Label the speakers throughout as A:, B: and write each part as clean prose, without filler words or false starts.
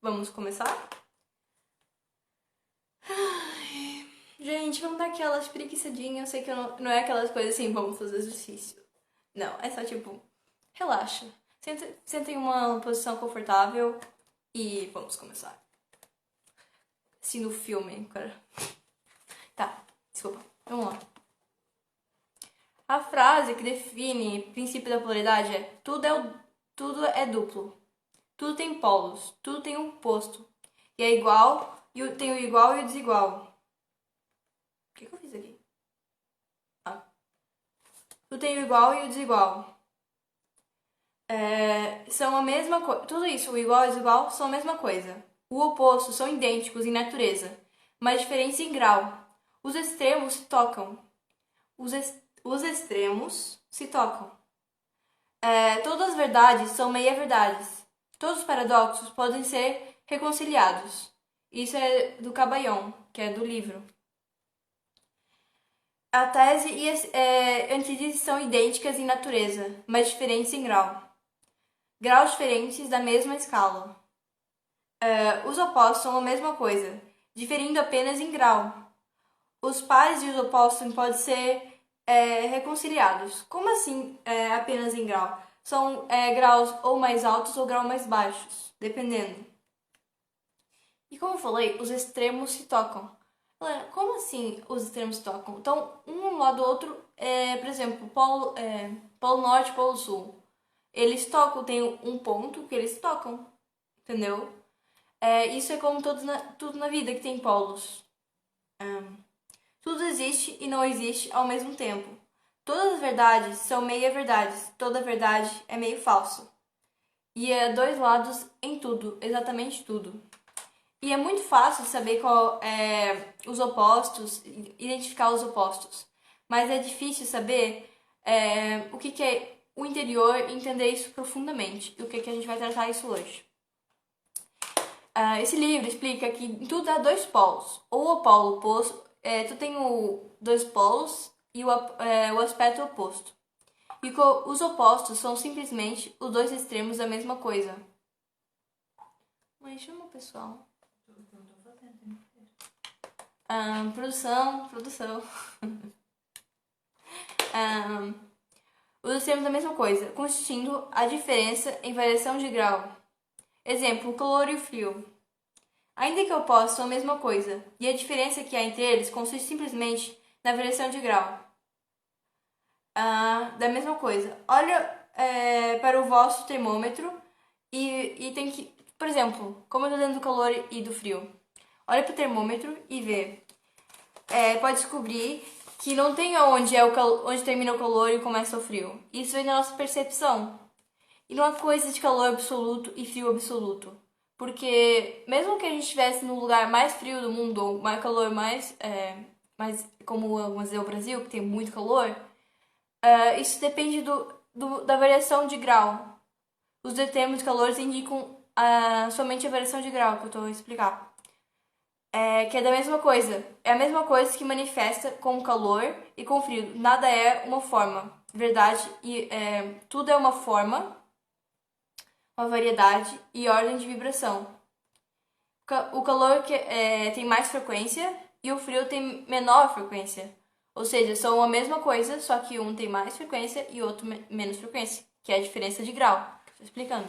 A: Vamos começar? Ai, gente, vamos dar aquelas preguiçadinhas. Eu sei que não é aquelas coisas assim, vamos fazer exercício. Não, é só tipo, relaxa. Senta em uma posição confortável e vamos começar. Assim no filme, cara. Tá, desculpa. Vamos lá. A frase que define o princípio da polaridade é tudo é duplo. Tudo tem polos, tudo tem um oposto. E é igual, tem o igual e o desigual. O que eu fiz aqui? Tudo tem o igual e o desigual. São a mesma coisa. Tudo isso, o igual e o desigual, são a mesma coisa. O oposto são idênticos em natureza, mas diferentes em grau. Os extremos se tocam. Os extremos se tocam. Todas as verdades são meia-verdades. Todos os paradoxos podem ser reconciliados. Isso é do Cabayon, que é do livro. A tese e a antítese são idênticas em natureza, mas diferentes em grau. Graus diferentes da mesma escala. Os opostos são a mesma coisa, diferindo apenas em grau. Os pares e os opostos podem ser reconciliados. Como assim apenas em grau? São graus ou mais altos ou graus mais baixos, dependendo. E como eu falei, os extremos se tocam. Como assim os extremos se tocam? Então, um lado do outro, por exemplo, polo norte e polo sul. Eles tocam, tem um ponto que eles tocam, entendeu? Isso é como tudo na vida que tem polos. Tudo existe e não existe ao mesmo tempo. Todas as verdades são meia-verdades, toda verdade é meio falso. E é dois lados em tudo, exatamente tudo. E é muito fácil saber qual é os opostos, identificar os opostos. Mas é difícil saber o que é o interior e entender isso profundamente. E o que a gente vai tratar isso hoje. Esse livro explica que em tudo há dois polos. Ou o polo oposto, tu tem dois polos e o aspecto oposto. E os opostos são simplesmente os dois extremos da mesma coisa. Mas chama o pessoal. Produção. Os extremos da mesma coisa, constituindo a diferença em variação de grau. Exemplo, o calor e o frio. Ainda que opostos são a mesma coisa, e a diferença que há entre eles consiste simplesmente na variação de grau. Da mesma coisa. Olha para o vosso termômetro e tem que... Por exemplo, como eu estou dentro do calor e do frio. Olha para o termômetro e vê. Pode descobrir que não tem onde termina o calor e começa o frio. Isso vem da nossa percepção. E não há coisa de calor absoluto e frio absoluto. Porque mesmo que a gente estivesse no lugar mais frio do mundo, ou mais calor mais como vamos dizer, o Brasil, que tem muito calor, isso depende da variação de grau. Os termos de calor indicam somente a variação de grau, que eu estou a explicar. Que é da mesma coisa. É a mesma coisa que manifesta com o calor e com o frio. Nada é uma forma. Verdade, tudo é uma forma, uma variedade e ordem de vibração. O calor tem mais frequência e o frio tem menor frequência. Ou seja, são a mesma coisa, só que um tem mais frequência e outro menos frequência, que é a diferença de grau. Tô explicando.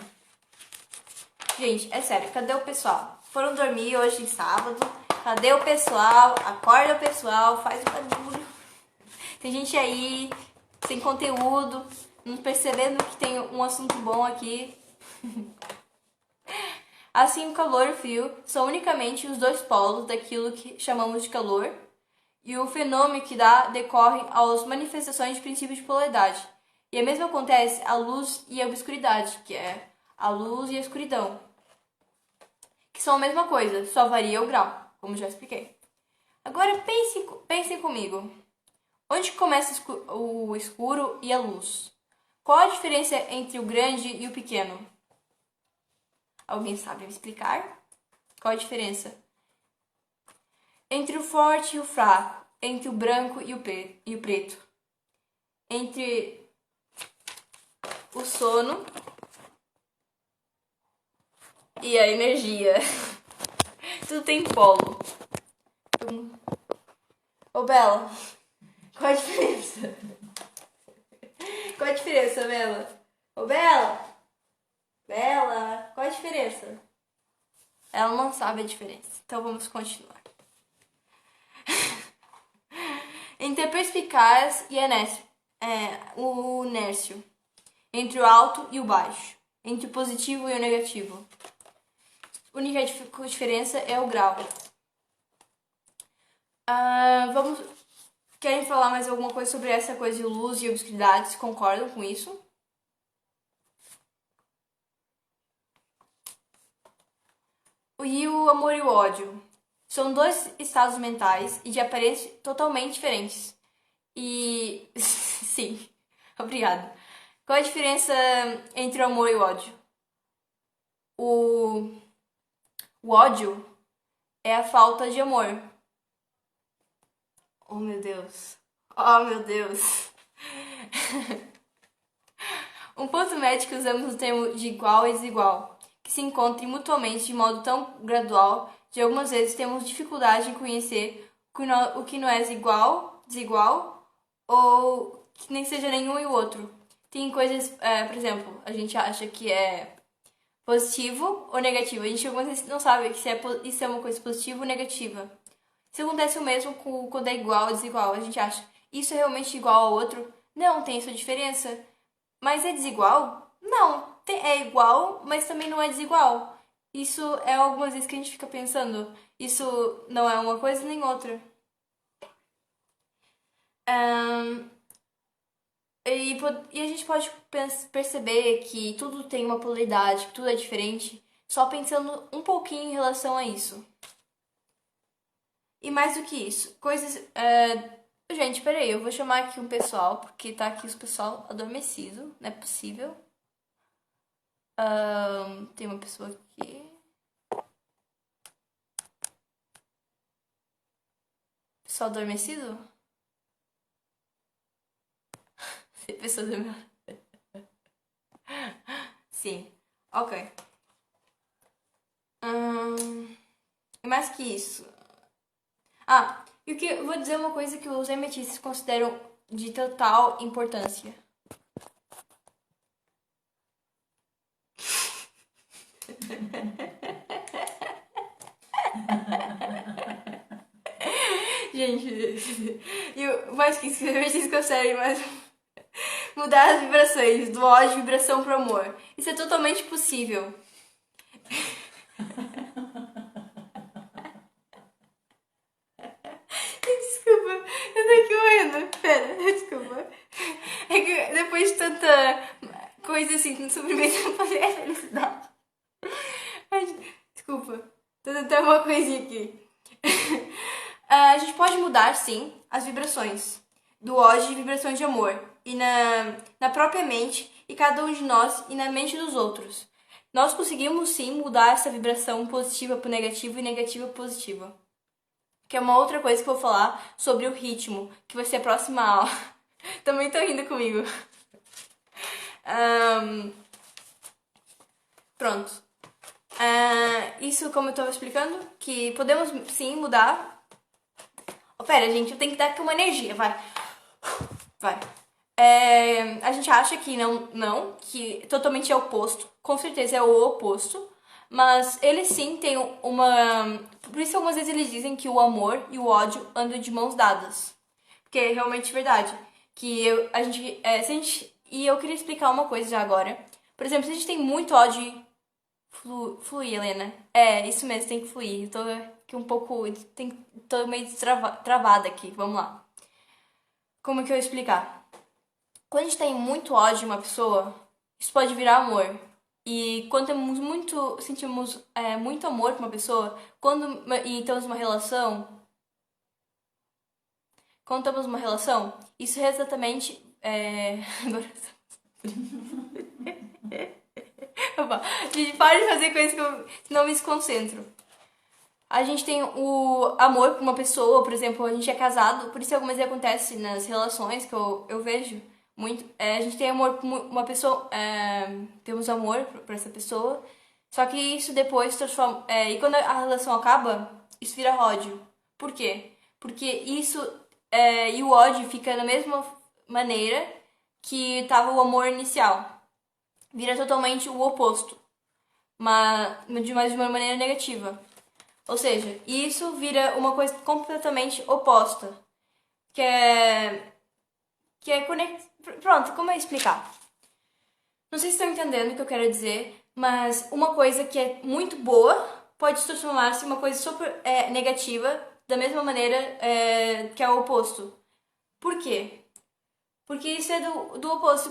A: Gente, é sério, cadê o pessoal? Foram dormir hoje em sábado. Cadê o pessoal? Acorda o pessoal, faz o barulho. Tem gente aí sem conteúdo, não percebendo que tem um assunto bom aqui. Assim, o calor e o frio são unicamente os dois polos daquilo que chamamos de calor, e o fenômeno que decorre às manifestações de princípios de polaridade. E a mesma acontece à luz e à obscuridade, que é a luz e a escuridão, que são a mesma coisa, só varia o grau, como já expliquei. Agora pensem comigo. Onde começa o escuro e a luz? Qual a diferença entre o grande e o pequeno? Alguém sabe me explicar? Qual a diferença? Entre o forte e o fraco, entre o branco e o preto, entre o sono e a energia. Tudo tem polo. Ô, Bela, qual a diferença? Qual a diferença, Bela? Ô, Bela! Bela, qual a diferença? Ela não sabe a diferença, então vamos continuar. Entre a perspicaz e o inércio. Entre o alto e o baixo. Entre o positivo e o negativo. A única diferença é o grau. Querem falar mais alguma coisa sobre essa coisa de luz e obscuridade? Concordam com isso? E o amor e o ódio são dois estados mentais e de aparência totalmente diferentes. E sim, obrigada. Qual a diferença entre o amor e o ódio? O, o ódio é a falta de amor. Oh, meu Deus. Oh, meu Deus. Um ponto médio que usamos no termo de igual e desigual, que se encontrem mutuamente de modo tão gradual, de algumas vezes temos dificuldade em conhecer o que não é desigual, ou que nem seja nenhum e o outro. Tem coisas, por exemplo, a gente acha que é positivo ou negativo. A gente algumas vezes não sabe se isso é uma coisa positiva ou negativa. Se acontece o mesmo quando é igual ou desigual, a gente acha, isso é realmente igual ao outro? Não, tem essa diferença. Mas é desigual? Não, é igual, mas também não é desigual. Isso é algumas vezes que a gente fica pensando, isso não é uma coisa nem outra. Ahn, e a gente pode perceber que tudo tem uma polaridade, que tudo é diferente, só pensando um pouquinho em relação a isso. E mais do que isso, coisas. Gente, peraí, eu vou chamar aqui um pessoal, porque tá aqui os pessoal adormecido, não é possível. Tem uma pessoa aqui. Pessoal adormecido? Tem pessoa adormecida. Sim, ok. E mais que isso. E o que eu vou dizer uma coisa que os emetistas consideram de total importância. Gente, mais que isso, os emetistas conseguem mudar as vibrações do ódio de vibração pro amor. Isso é totalmente possível. Desculpa, eu tô aqui morrendo. Pera, desculpa. É que depois de tanta coisa assim, sobre mim, eu não falei a felicidade. Ai, desculpa, tô tentando uma coisinha aqui. A gente pode mudar, sim, as vibrações do ódio e vibrações de amor. E na própria mente, e cada um de nós, e na mente dos outros. Nós conseguimos, sim, mudar essa vibração positiva para negativa e negativa para positiva. Que é uma outra coisa que eu vou falar sobre o ritmo, que vai ser a próxima aula. Também tô rindo comigo. Pronto. Isso, como eu tava explicando, que podemos sim mudar. Pera, gente, eu tenho que dar aqui uma energia, vai. Vai. A gente acha que não, que totalmente é oposto. Com certeza é o oposto. Mas eles sim têm uma. Por isso, algumas vezes eles dizem que o amor e o ódio andam de mãos dadas. Porque é realmente verdade. Que se a gente. E eu queria explicar uma coisa já agora. Por exemplo, se a gente tem muito ódio. Fluir, Helena. É, isso mesmo, tem que fluir. Eu tô aqui um pouco. Tô meio travada aqui. Vamos lá. Como é que eu ia explicar? Quando a gente tem muito ódio de uma pessoa, isso pode virar amor. E quando sentimos muito amor por uma pessoa, e temos uma relação, quando temos uma relação, isso é exatamente. Gente, para de fazer coisas que eu não me desconcentro. A gente tem o amor por uma pessoa, por exemplo, a gente é casado, por isso algumas vezes acontece nas relações que eu vejo muito. A gente tem amor por uma pessoa, temos amor por essa pessoa, Só que isso depois transforma. E quando a relação acaba, isso vira ódio. Por quê? Porque isso. E o ódio fica da mesma maneira que estava o amor inicial. Vira totalmente o oposto. De uma maneira negativa. Ou seja, isso vira uma coisa completamente oposta. Que é. Que é Pronto, como eu explicar? Não sei se estão entendendo o que eu quero dizer, mas uma coisa que é muito boa pode se transformar-se em uma coisa super negativa, da mesma maneira que é o oposto. Por quê? Porque isso é do oposto,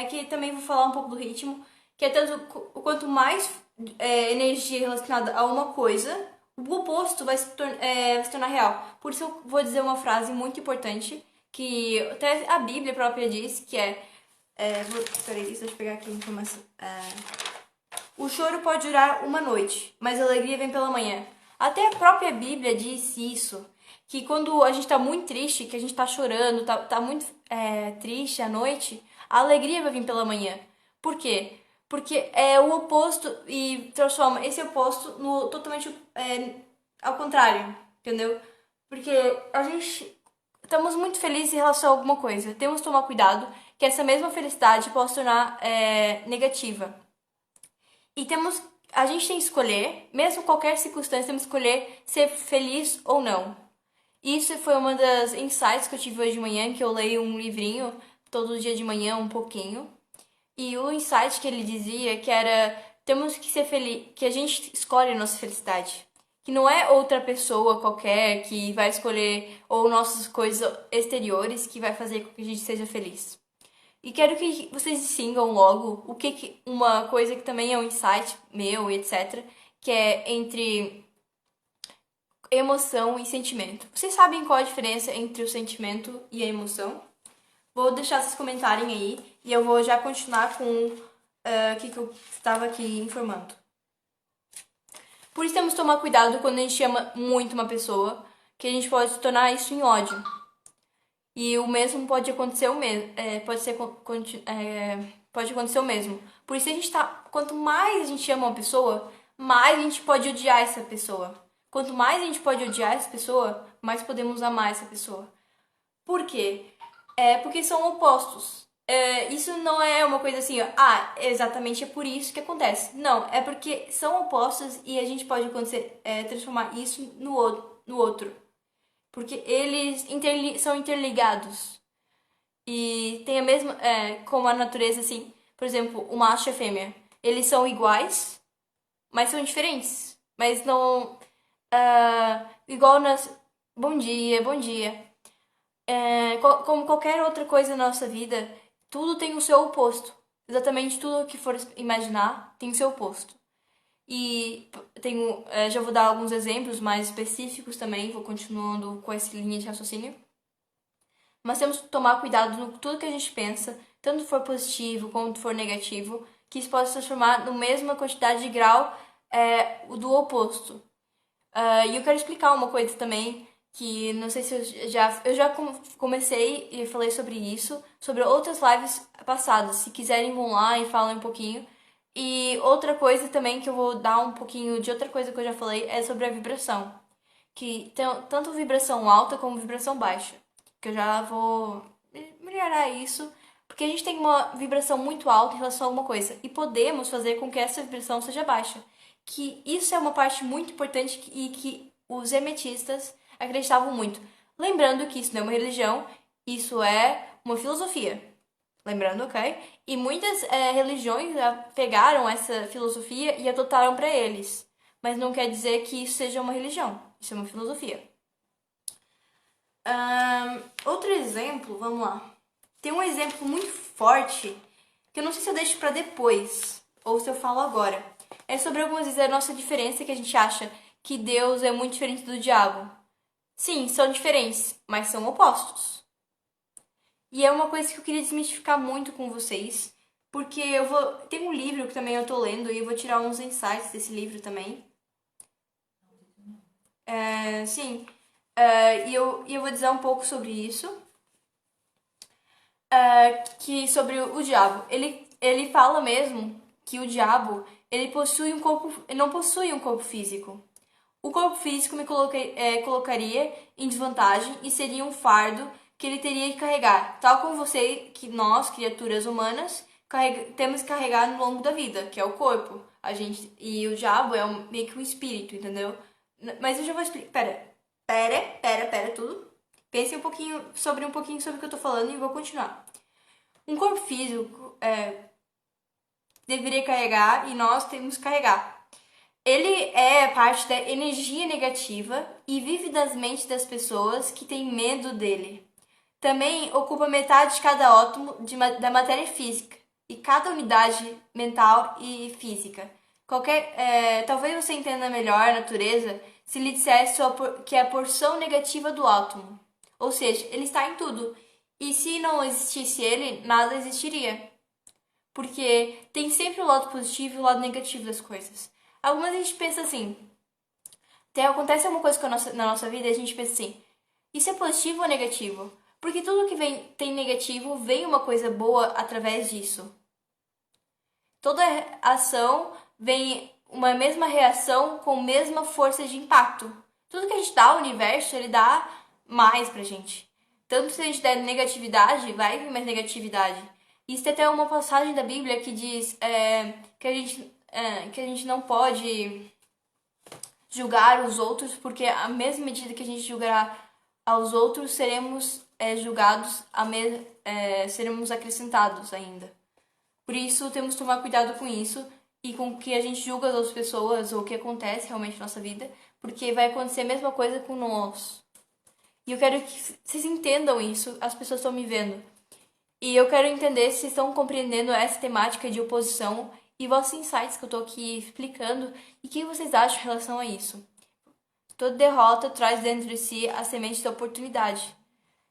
A: que também vou falar um pouco do ritmo, que é tanto quanto mais energia relacionada a uma coisa, o oposto vai se tornar real. Por isso eu vou dizer uma frase muito importante, que até a Bíblia própria diz, que peraí, deixa eu pegar aqui a informação. O choro pode durar uma noite, mas a alegria vem pela manhã. Até a própria Bíblia diz isso, que quando a gente tá muito triste, que a gente tá chorando, tá muito triste à noite, a alegria vai vir pela manhã. Por quê? Porque é o oposto e transforma esse oposto no totalmente ao contrário, entendeu? Porque a gente estamos muito felizes em relação a alguma coisa. Temos que tomar cuidado que essa mesma felicidade possa se tornar negativa. E a gente tem que escolher, mesmo qualquer circunstância, temos que escolher ser feliz ou não. Isso foi uma das insights que eu tive hoje de manhã, que eu leio um livrinho todo dia de manhã, um pouquinho. E o insight que ele dizia que era temos que ser feliz, que a gente escolhe a nossa felicidade. Que não é outra pessoa qualquer que vai escolher ou nossas coisas exteriores que vai fazer com que a gente seja feliz. E quero que vocês distingam logo uma coisa que também é um insight meu e etc, que é entre emoção e sentimento. Vocês sabem qual a diferença entre o sentimento e a emoção? Vou deixar vocês comentarem aí e eu vou já continuar com o que eu estava aqui informando. Por isso temos que tomar cuidado quando a gente ama muito uma pessoa, que a gente pode tornar isso em ódio. E o mesmo pode acontecer pode acontecer o mesmo. Por isso quanto mais a gente ama uma pessoa, mais a gente pode odiar essa pessoa. Quanto mais a gente pode odiar essa pessoa, mais podemos amar essa pessoa. Por quê? Porque são opostos. Isso não é uma coisa assim, exatamente é por isso que acontece. Não, é porque são opostos e a gente pode transformar isso no outro. Porque eles são interligados. E tem a mesma. Como a natureza, assim. Por exemplo, o macho e a fêmea. Eles são iguais, mas são diferentes. Mas não. Igual nas. Bom dia, bom dia. Como qualquer outra coisa na nossa vida, tudo tem o seu oposto. Exatamente tudo que for imaginar tem o seu oposto. E já vou dar alguns exemplos mais específicos também, vou continuando com essa linha de raciocínio. Mas temos que tomar cuidado no tudo que a gente pensa, tanto for positivo quanto for negativo, que isso pode se transformar na mesma quantidade de grau do oposto. E eu quero explicar uma coisa também, que não sei se eu já comecei e falei sobre isso, sobre outras lives passadas. Se quiserem, vão lá e falem um pouquinho. E outra coisa também que eu vou dar um pouquinho de outra coisa que eu já falei é sobre a vibração. Que tem tanto vibração alta como vibração baixa. Que eu já vou melhorar isso. Porque a gente tem uma vibração muito alta em relação a alguma coisa. E podemos fazer com que essa vibração seja baixa. Que isso é uma parte muito importante e que os hermetistas acreditavam muito. Lembrando que isso não é uma religião, isso é uma filosofia. Lembrando, ok? E muitas religiões pegaram essa filosofia e adotaram para eles. Mas não quer dizer que isso seja uma religião. Isso é uma filosofia. Outro exemplo, vamos lá. Tem um exemplo muito forte que eu não sei se eu deixo para depois ou se eu falo agora. É sobre algumas vezes a nossa diferença que a gente acha que Deus é muito diferente do diabo. Sim, são diferentes, mas são opostos. E é uma coisa que eu queria desmistificar muito com vocês, porque tem um livro que também eu tô lendo e eu vou tirar uns insights desse livro também. Sim, e eu vou dizer um pouco sobre isso. Que sobre o diabo. Ele fala mesmo que o diabo ele não possui um corpo físico. O corpo físico colocaria em desvantagem e seria um fardo que ele teria que carregar, tal como você, que nós, criaturas humanas, temos que carregar no longo da vida, que é o corpo. E o diabo é meio que um espírito, entendeu? Mas eu já vou explicar. Pera, tudo. Pense um pouquinho sobre o que eu tô falando e vou continuar. Um corpo físico deveria carregar e nós temos que carregar. Ele é parte da energia negativa e vive das mentes das pessoas que têm medo dele. Também ocupa metade de cada átomo da matéria física e cada unidade mental e física. Talvez você entenda melhor a natureza se lhe dissesse que é a porção negativa do átomo. Ou seja, ele está em tudo. E se não existisse ele, nada existiria. Porque tem sempre o lado positivo e o lado negativo das coisas. Algumas a gente pensa assim. Acontece alguma coisa na nossa vida e a gente pensa assim: isso é positivo ou negativo? Porque tudo que tem negativo, vem uma coisa boa através disso. Toda ação vem uma mesma reação com a mesma força de impacto. Tudo que a gente dá ao universo, ele dá mais pra gente. Tanto se a gente der negatividade, vai vir mais negatividade. Isso tem até uma passagem da Bíblia que diz que a gente não pode julgar os outros, porque à mesma medida que a gente julgar aos outros, seremos julgados, seremos acrescentados ainda. Por isso, temos que tomar cuidado com isso e com o que a gente julga as outras pessoas ou o que acontece realmente na nossa vida, porque vai acontecer a mesma coisa com nós. E eu quero que vocês entendam isso, as pessoas estão me vendo. E eu quero entender se estão compreendendo essa temática de oposição e vossos insights que eu estou aqui explicando e o que vocês acham em relação a isso. Toda derrota traz dentro de si a semente da oportunidade.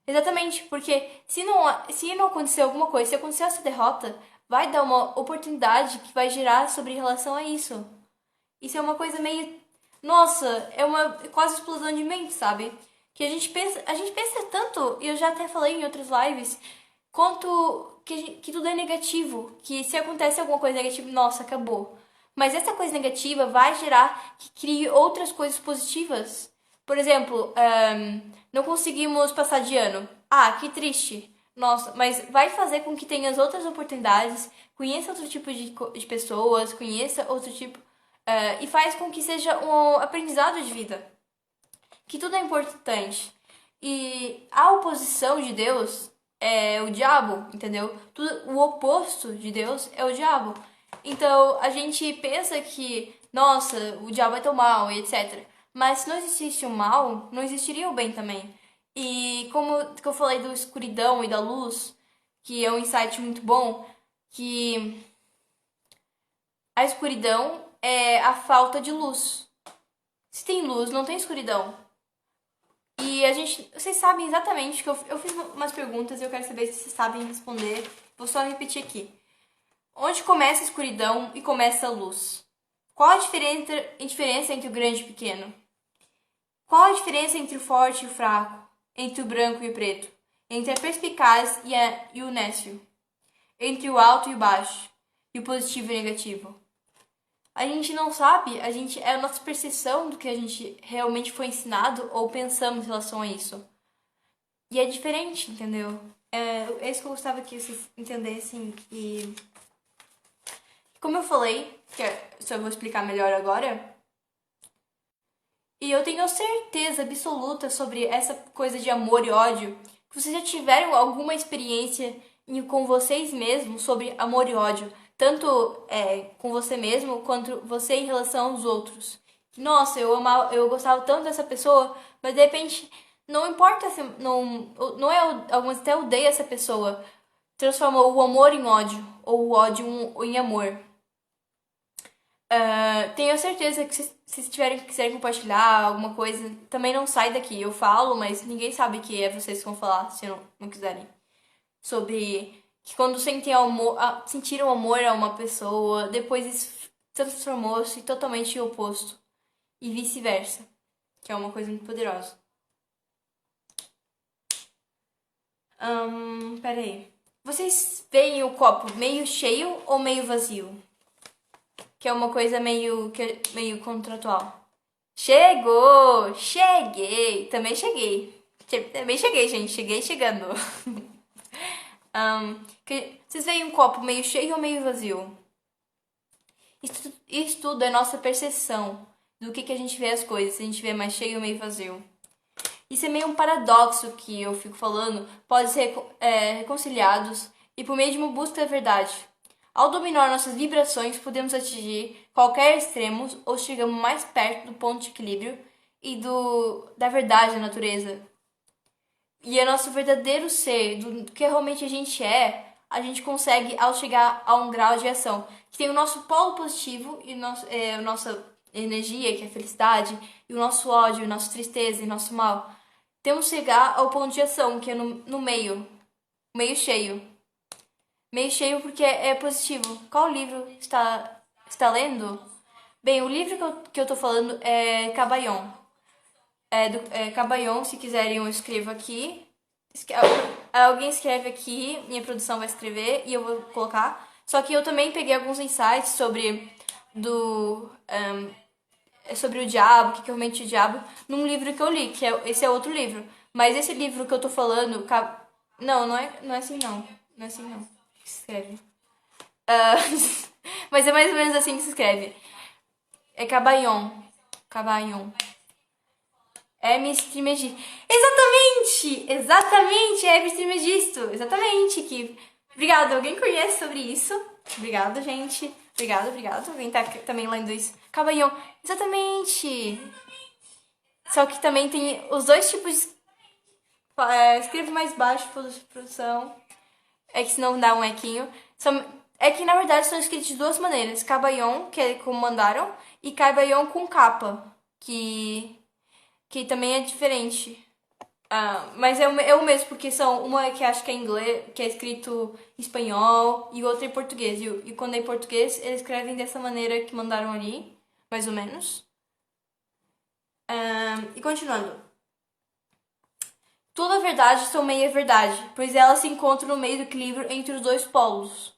A: Exatamente, porque se não acontecer alguma coisa, se acontecer essa derrota, vai dar uma oportunidade que vai gerar sobre relação a isso. Isso é uma coisa meio... Nossa, é uma quase explosão de mente, sabe? Que a gente pensa tanto, e eu já até falei em outras lives, quanto que tudo é negativo. Que se acontece alguma coisa negativa, nossa, acabou. Mas essa coisa negativa vai gerar que crie outras coisas positivas. Por exemplo, não conseguimos passar de ano. Ah, que triste. Nossa, mas vai fazer com que tenhas outras oportunidades, conheça outro tipo de pessoas, conheça outro tipo... e faz com que seja um aprendizado de vida. Que tudo é importante. E a oposição de Deus é o diabo, entendeu? O oposto de Deus é o diabo. Então, a gente pensa que, nossa, o diabo é tão mal e etc. Mas se não existisse o mal, não existiria o bem também. E como que eu falei da escuridão e da luz, que é um insight muito bom, que a escuridão é a falta de luz. Se tem luz, não tem escuridão. E vocês sabem exatamente que eu fiz umas perguntas e eu quero saber se vocês sabem responder. Vou só repetir aqui. Onde começa a escuridão e começa a luz? Qual a diferença entre o grande e o pequeno? Qual a diferença entre o forte e o fraco? Entre o branco e o preto? Entre a perspicaz e o nécio? Entre o alto e o baixo? E o positivo e o negativo? A gente não sabe, é a nossa percepção do que a gente realmente foi ensinado ou pensamos em relação a isso. E é diferente, entendeu? É isso que eu gostava que vocês entendessem. E como eu falei, só vou explicar melhor agora. E eu tenho certeza absoluta sobre essa coisa de amor e ódio, que vocês já tiveram alguma experiência com vocês mesmos sobre amor e ódio, tanto com você mesmo quanto você em relação aos outros. Nossa, eu gostava tanto dessa pessoa, mas de repente não importa se não é algumas até odeiam essa pessoa, transformou o amor em ódio ou o ódio em amor. Tenho certeza que se quiserem compartilhar alguma coisa, também não sai daqui. Eu falo, mas ninguém sabe que é vocês que vão falar, se não quiserem. Sobre que quando sentiram amor a uma pessoa, depois isso transformou-se totalmente em oposto. E vice-versa. Que é uma coisa muito poderosa. Peraí. Vocês veem o copo meio cheio ou meio vazio? que é uma coisa meio contratual. Chegou! Cheguei! Também cheguei. Também cheguei, gente. Cheguei chegando. Vocês veem um copo meio cheio ou meio vazio? Isso tudo é nossa percepção do que a gente vê as coisas, se a gente vê mais cheio ou meio vazio. Isso é meio um paradoxo que eu fico falando, pode ser reconciliados e por meio de uma busca da verdade. Ao dominar nossas vibrações, podemos atingir qualquer extremo ou chegamos mais perto do ponto de equilíbrio e da verdade da natureza. E é nosso verdadeiro ser, do que realmente a gente consegue ao chegar a um grau de ação. Que tem o nosso polo positivo e a nossa energia, que é a felicidade, e o nosso ódio, a nossa tristeza e o nosso mal. Temos que chegar ao ponto de ação, que é no meio cheio. Meio cheio porque é positivo. Qual livro está lendo? Bem, o livro que eu tô falando é Cabayon. Cabayon, se quiserem eu escrevo aqui. Alguém escreve aqui, minha produção vai escrever e eu vou colocar. Só que eu também peguei alguns insights sobre o diabo, o que realmente é o diabo, num livro que eu li, esse é outro livro. Mas esse livro que eu tô falando, não é assim não. Não é assim não. Que se escreve. Mas é mais ou menos assim que se escreve. É Cabayon. Cabayon. Hermes Trismegisto. Exatamente! Exatamente! É Hermes Trismegisto. Exatamente. Obrigada. Alguém conhece sobre isso? Obrigada, gente. Obrigado. Alguém tá também lendo isso. Cabayon. Exatamente! Só que também tem os dois tipos de... escrevo mais baixo, produção. É que senão dá um equinho. É que na verdade são escritos de duas maneiras. Cabayon, que é como mandaram, e Cabayon com capa, que também é diferente. Mas é o mesmo, porque são uma que acho que é em inglês, que é escrito em espanhol, e outra em português. E quando é em português, eles escrevem dessa maneira que mandaram ali, mais ou menos. E continuando. Toda verdade são meia verdade, pois elas se encontram no meio do equilíbrio entre os dois polos.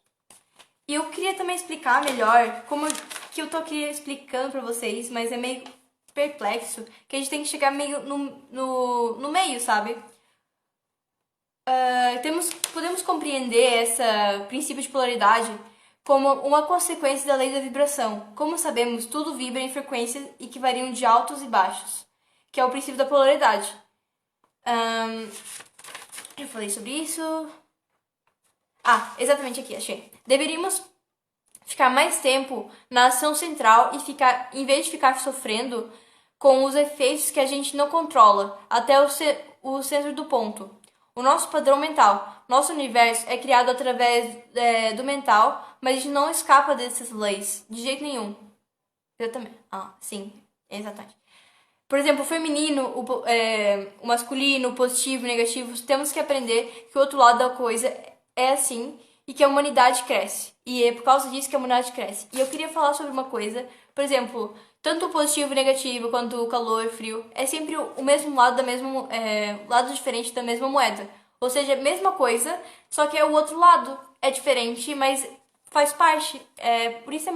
A: E eu queria também explicar melhor que eu tô aqui explicando pra vocês, mas é meio perplexo, que a gente tem que chegar meio no meio, sabe? Podemos compreender esse princípio de polaridade como uma consequência da lei da vibração. Como sabemos, tudo vibra em frequências e que variam de altos e baixos, que é o princípio da polaridade. Eu falei sobre isso. Exatamente aqui, achei. Deveríamos ficar mais tempo na ação central em vez de ficar sofrendo com os efeitos que a gente não controla até o centro do ponto. O nosso padrão mental. Nosso universo é criado através do mental, mas a gente não escapa dessas leis, de jeito nenhum. Exatamente. Sim, exatamente. Por exemplo, o feminino, o masculino, o positivo, o negativo, temos que aprender que o outro lado da coisa é assim e que a humanidade cresce. E é por causa disso que a humanidade cresce. E eu queria falar sobre uma coisa, por exemplo, tanto o positivo e o negativo quanto o calor e o frio é sempre o mesmo lado lado diferente da mesma moeda. Ou seja, a mesma coisa, só que é o outro lado. É diferente, mas faz parte. Por isso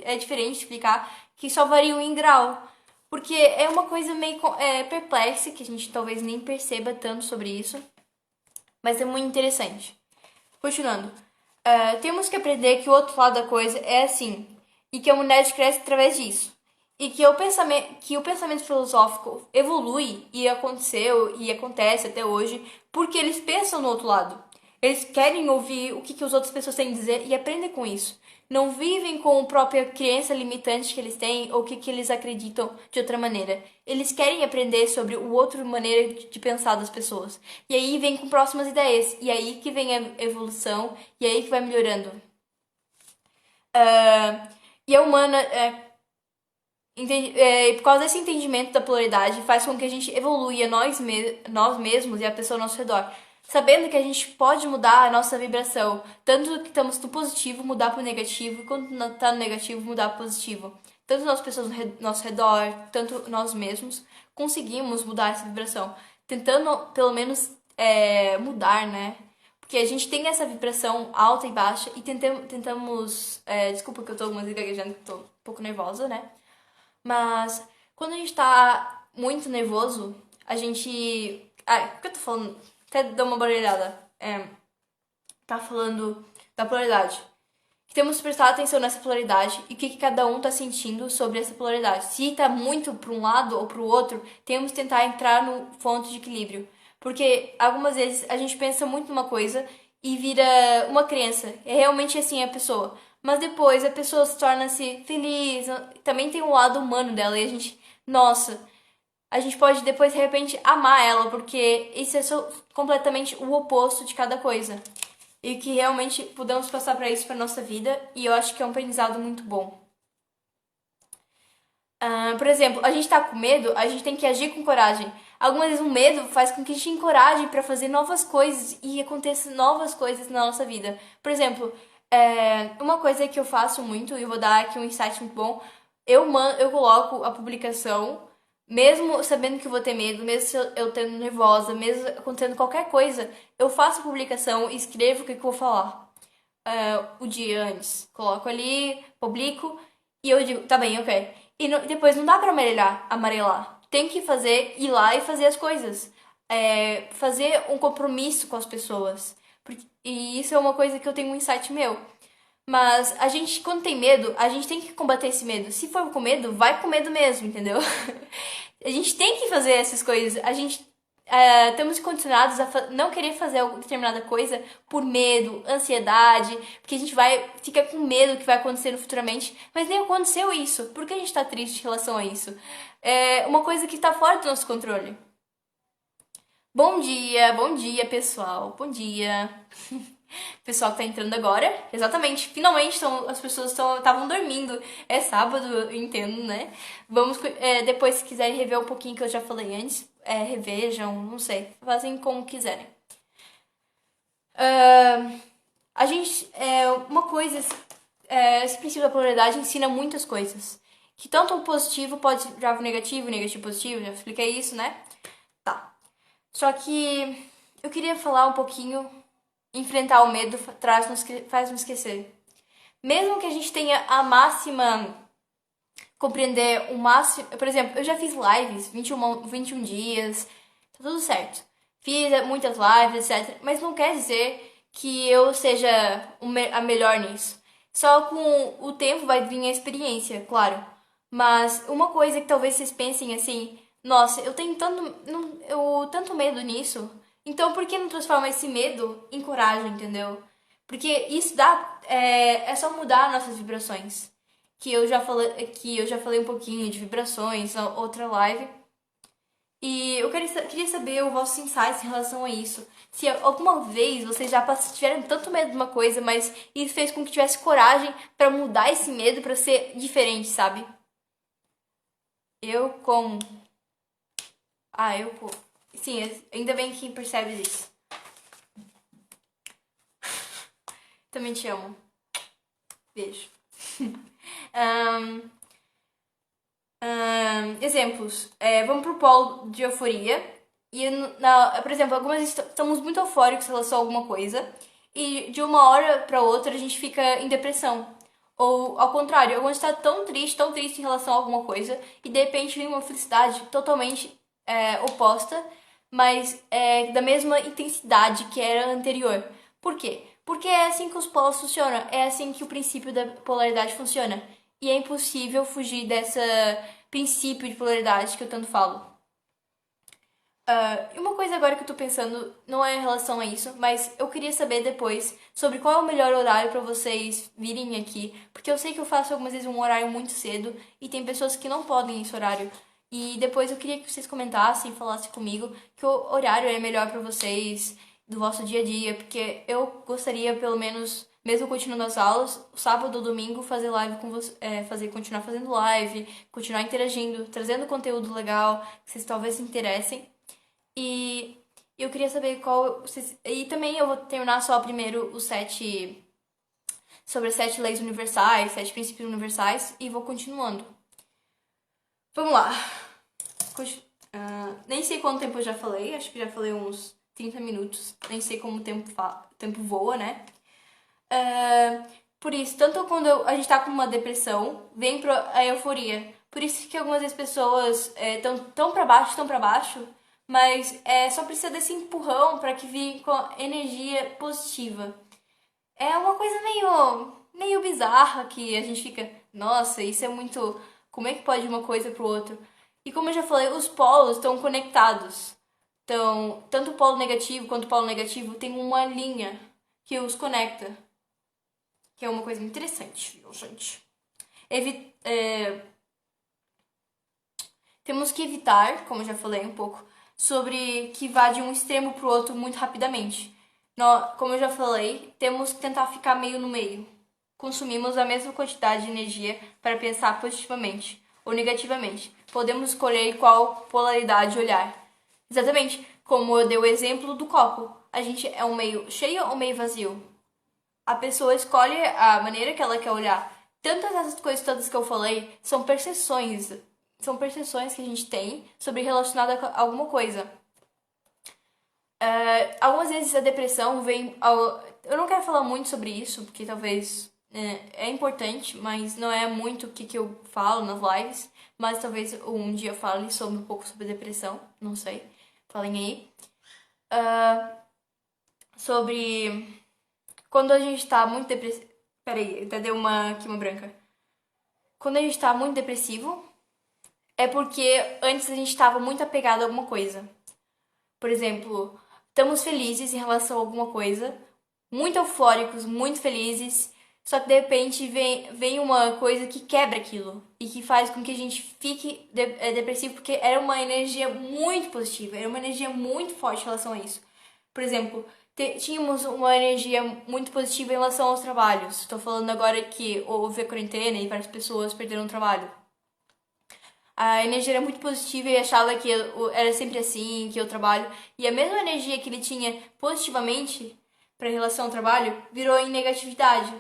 A: é diferente explicar que só variam em grau. Porque é uma coisa meio perplexa, que a gente talvez nem perceba tanto sobre isso. Mas é muito interessante. Continuando. Temos que aprender que o outro lado da coisa é assim. E que a humanidade cresce através disso. E que o pensamento filosófico evolui e aconteceu e acontece até hoje porque eles pensam no outro lado. Eles querem ouvir o que as outras pessoas têm a dizer e aprendem com isso. Não vivem com a própria crença limitante que eles têm ou que eles acreditam de outra maneira. Eles querem aprender sobre o outro maneira de pensar das pessoas. E aí vem com próximas ideias. E aí que vem a evolução. E aí que vai melhorando. E a humana... por causa desse entendimento da polaridade, faz com que a gente evolua nós mesmos e a pessoa ao nosso redor. Sabendo que a gente pode mudar a nossa vibração, tanto que estamos no positivo, mudar para o negativo, quanto está no negativo, mudar para o positivo. Tanto as pessoas ao nosso redor, tanto nós mesmos, conseguimos mudar essa vibração. Tentando, pelo menos, mudar, né? Porque a gente tem essa vibração alta e baixa e tentamos. Desculpa que eu tô algumas gaguejando, que eu tô um pouco nervosa, né? Mas quando a gente tá muito nervoso, a gente. Por que eu tô falando? Até dá uma barulhada. Tá falando da polaridade. Temos que prestar atenção nessa polaridade e o que cada um tá sentindo sobre essa polaridade. Se tá muito para um lado ou para o outro, temos que tentar entrar no ponto de equilíbrio. Porque algumas vezes a gente pensa muito numa coisa e vira uma crença. É realmente assim a pessoa. Mas depois a pessoa se torna-se feliz. Também tem um lado humano dela e a gente, nossa, a gente pode depois de repente amar ela, porque isso é só completamente o oposto de cada coisa. E que realmente podemos passar para isso para nossa vida, e eu acho que é um aprendizado muito bom. Por exemplo, a gente tá com medo, a gente tem que agir com coragem. Algumas vezes o medo faz com que a gente encoraje para fazer novas coisas e aconteçam novas coisas na nossa vida. Por exemplo, uma coisa que eu faço muito, e eu vou dar aqui um insight muito bom, eu coloco a publicação, mesmo sabendo que eu vou ter medo, mesmo se eu tendo nervosa, mesmo acontecendo qualquer coisa, eu faço a publicação e escrevo o que eu vou falar. O dia antes. Coloco ali, publico, e eu digo, tá bem, ok. E depois não dá pra amarelar. Tem que ir lá e fazer as coisas. Fazer um compromisso com as pessoas. E isso é uma coisa que eu tenho um insight meu. Mas a gente, quando tem medo, a gente tem que combater esse medo. Se for com medo, vai com medo mesmo, entendeu? A gente tem que fazer essas coisas. A gente estamos condicionados a não querer fazer determinada coisa por medo, ansiedade, porque a gente fica com medo do que vai acontecer futuramente, mas nem aconteceu isso. Por que a gente tá triste em relação a isso? É uma coisa que tá fora do nosso controle. Bom dia, pessoal. Bom dia. Pessoal que tá entrando agora, exatamente, finalmente as pessoas estavam dormindo. É sábado, eu entendo, né? Vamos, depois, se quiserem rever um pouquinho que eu já falei antes, revejam, não sei, fazem como quiserem. A gente, uma coisa, esse princípio da polaridade ensina muitas coisas. Que tanto o positivo pode virar o negativo, o negativo positivo, já expliquei isso, né? Tá. Só que eu queria falar um pouquinho. Enfrentar o medo faz-nos esquecer. Mesmo que a gente tenha a máxima. Compreender o máximo. Por exemplo, eu já fiz lives, 21 dias, tá tudo certo. Fiz muitas lives, etc. Mas não quer dizer que eu seja a melhor nisso. Só com o tempo vai vir a experiência, claro. Mas uma coisa que talvez vocês pensem assim: nossa, eu tenho tanto medo nisso. Então, por que não transformar esse medo em coragem, entendeu? Porque isso é só mudar nossas vibrações. Que eu já falei um pouquinho de vibrações na outra live. E eu queria saber o vosso insights em relação a isso. Se alguma vez vocês já tiveram tanto medo de uma coisa, mas isso fez com que tivesse coragem pra mudar esse medo pra ser diferente, sabe? Eu como. Eu como. Sim, ainda bem que percebe isso. Também te amo. Beijo. Exemplos. Vamos pro polo de euforia. E, por exemplo, algumas vezes estamos muito eufóricos em relação a alguma coisa. E de uma hora pra outra a gente fica em depressão. Ou ao contrário, alguns está tão triste em relação a alguma coisa. E de repente vem uma felicidade totalmente oposta, mas da mesma intensidade que era anterior. Por quê? Porque é assim que os polos funcionam, é assim que o princípio da polaridade funciona. E é impossível fugir desse princípio de polaridade que eu tanto falo. E uma coisa agora que eu tô pensando, não é em relação a isso, mas eu queria saber depois sobre qual é o melhor horário pra vocês virem aqui, porque eu sei que eu faço algumas vezes um horário muito cedo e tem pessoas que não podem esse horário. E depois eu queria que vocês comentassem, falassem comigo que o horário é melhor pra vocês do vosso dia a dia, porque eu gostaria pelo menos, mesmo continuando as aulas, sábado ou domingo fazer live com vocês, continuar fazendo live, continuar interagindo, trazendo conteúdo legal que vocês talvez se interessem. E eu queria saber qual. E também eu vou terminar só primeiro os 7. Sobre as 7 leis universais, 7 princípios universais, e vou continuando. Vamos lá. Nem sei quanto tempo eu já falei, acho que já falei uns 30 minutos. Nem sei como o tempo voa, né? Por isso, tanto quando a gente tá com uma depressão, vem a euforia. Por isso que algumas das pessoas estão tão pra baixo, mas só precisa desse empurrão para que vire com energia positiva. É uma coisa meio bizarra que a gente fica, nossa, isso é muito. Como é que pode uma coisa pro outro? E como eu já falei, os polos estão conectados. Então, tanto o polo negativo quanto o polo negativo tem uma linha que os conecta. Que é uma coisa interessante, viu, gente? Temos que evitar, como eu já falei um pouco, sobre que vá de um extremo pro outro muito rapidamente. Como eu já falei, temos que tentar ficar meio no meio. Consumimos a mesma quantidade de energia para pensar positivamente ou negativamente. Podemos escolher qual polaridade olhar. Exatamente, como eu dei o exemplo do copo. A gente é um meio cheio ou meio vazio? A pessoa escolhe a maneira que ela quer olhar. Tantas essas coisas todas que eu falei são percepções. São percepções que a gente tem sobre relacionada a alguma coisa. Algumas vezes a depressão vem. Eu não quero falar muito sobre isso, porque talvez é importante, mas não é muito o que eu falo nas lives. Mas talvez um dia eu fale um pouco sobre depressão, não sei. Falem aí. Sobre quando a gente tá muito depressivo. Peraí, até deu aqui uma branca. Quando a gente tá muito depressivo, é porque antes a gente estava muito apegado a alguma coisa. Por exemplo, estamos felizes em relação a alguma coisa, muito eufóricos, muito felizes, só que de repente vem uma coisa que quebra aquilo e que faz com que a gente fique depressivo, porque era uma energia muito positiva, era uma energia muito forte em relação a isso. Por exemplo, tínhamos uma energia muito positiva em relação aos trabalhos. Estou falando agora que houve a quarentena e várias pessoas perderam o trabalho. A energia era muito positiva e achava que era sempre assim, que eu trabalho. E a mesma energia que ele tinha positivamente para relação ao trabalho virou em negatividade,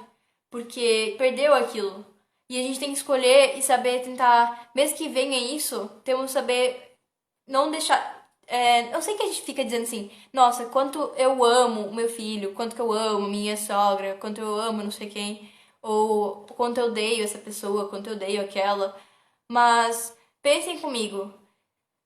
A: porque perdeu aquilo. E a gente tem que escolher e saber tentar, mesmo que venha isso, temos que saber não deixar. Eu sei que a gente fica dizendo assim, nossa, quanto eu amo o meu filho, quanto que eu amo minha sogra, quanto eu amo não sei quem, ou quanto eu odeio essa pessoa, quanto eu odeio aquela. Mas pensem comigo,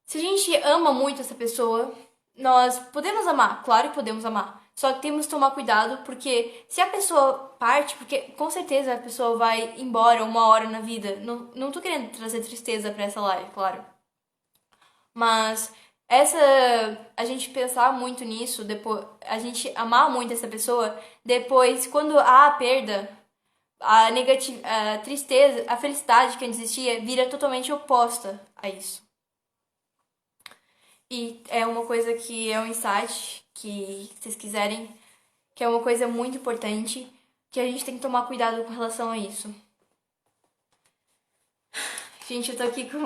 A: se a gente ama muito essa pessoa, nós podemos amar, claro que podemos amar. Só que temos que tomar cuidado, porque se a pessoa parte, porque com certeza a pessoa vai embora uma hora na vida. Não tô querendo trazer tristeza pra essa live, claro. Mas a gente pensar muito nisso, depois, a gente amar muito essa pessoa, depois, quando há a perda, a tristeza, a felicidade que antes existia vira totalmente oposta a isso. E é uma coisa que é um insight que vocês quiserem, que é uma coisa muito importante, que a gente tem que tomar cuidado com relação a isso. Gente, eu tô aqui com.